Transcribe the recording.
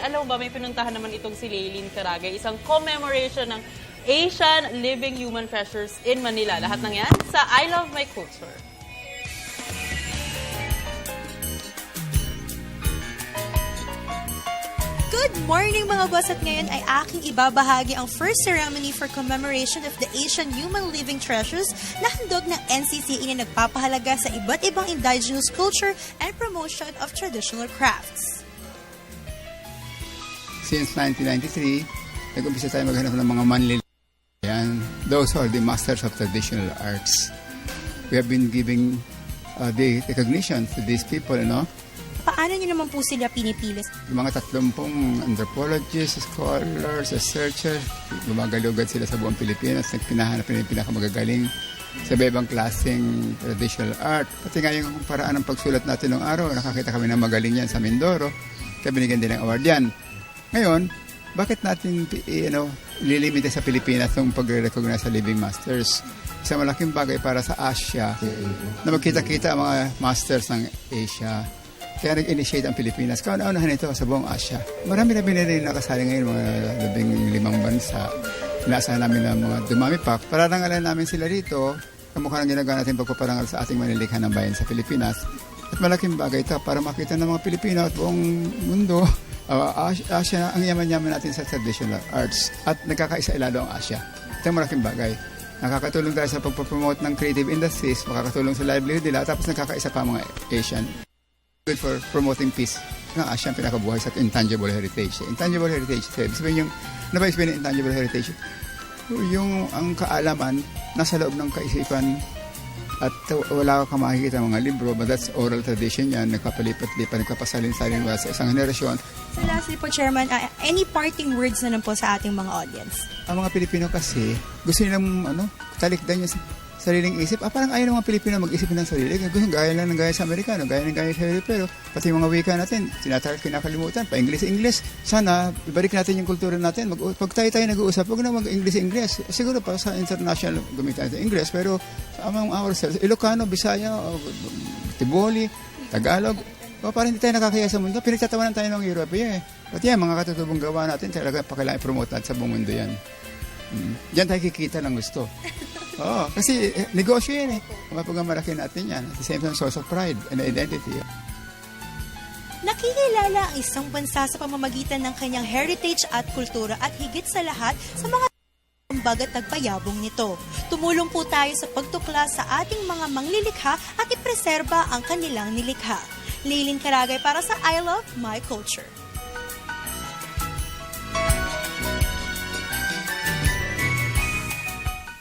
alam mo ba, may pinuntahan naman itong si Leylin Caragay, isang commemoration ng Asian Living Human Treasures in Manila. Lahat ng yan sa I Love My Culture. Good morning mga boss, at ngayon ay aking ibabahagi ang first ceremony for commemoration of the Asian Human Living Treasures na handog ng NCCA na nagpapahalaga sa iba't ibang indigenous culture and promotion of traditional crafts. Since 1993, nag-umpisa tayo maghanap ng mga manlilihan. Those are the masters of traditional arts. We have been giving the recognition to these people, Paano niyo naman po sila pinipilis? Yung mga 30 anthropologists, scholars, researchers, gumagalugad sila sa buong Pilipinas, nagpinahanap nila yung pinakamagagaling sa ibang klaseng traditional art. Pati nga yung paraan ng pagsulat natin noong araw, nakakita kami ng magaling yan sa Mindoro, kaya binigyan din ng award yan. Ngayon, bakit natin lilimita sa Pilipinas yung pagre-recognize sa Living Masters? Isang malaking bagay para sa Asia na magkita-kita ang mga masters ng Asia. Kaya nag-initiate ang Pilipinas. Kauna-unahan ito sa buong Asia. Marami na binili na kasali ngayon, mga 15 bansa. Inaasahan namin na mga dumami pa. Pararangalan namin sila rito. Kamukha ng ginagawa natin pagpaparangal sa ating manilikha ng bayan sa Pilipinas. At malaking bagay ito para makita ng mga Pilipino at buong mundo. Asia, ang yaman-yaman natin sa traditional arts. At nagkakaisa ilalo ang Asia. Ito ang malaking bagay. Nakakatulong tayo sa pagpapromote ng creative industries. Makakatulong sa livelihood nila. Tapos nagkakaisa pa mga Asian. Good for promoting peace. Ang Asia ang pinakabuhay sa intangible heritage. Intangible heritage, sabihin yung, ano ba yung intangible heritage? Yung ang kaalaman nasa loob ng kaisipan at wala ka makikita mga libro, but that's oral tradition yan, nagpapalipat-lipat, nagpapasalin-salin sa isang henerasyon. So lastly po, Chairman, any parting words na lang po sa ating mga audience? Ang mga Pilipino kasi, gusto nilang talikdan yung sariling isip. Parang ayaw ng mga Pilipino mag-isip ng sarili. Gusto gaya lang ng gaya sa Amerikano, gaya ng gaya sa Europeo. Pati yung mga wika natin, kinakalimutan, pa-English. Sana, ibalik natin yung kultura natin. Pag tayo nag-uusap, huwag na mag-English. Siguro pa sa international, gamitin natin English. Pero sa among ourselves, Ilocano, Bisaya, Tiboli, Tagalog, parang hindi tayo nakakaya sa mundo. Pinagtatawanan tayo ng Europeo. Pati yan, mga katutubong gawa natin, talaga pakailangan i-promote natin sa buong mundo yan. Diyan tayo kikita ng gusto. Oo, kasi negosyo yan Mapapamalaki natin yan. At the same time, source of pride and identity. Nakikilala ang isang bansa sa pamamagitan ng kanyang heritage at kultura at higit sa lahat sa mga ambag at nagpayabong nito. Tumulong po tayo sa pagtuklas sa ating mga manglilikha at ipreserba ang kanilang nilikha. Leylin Caragay para sa I Love My Culture.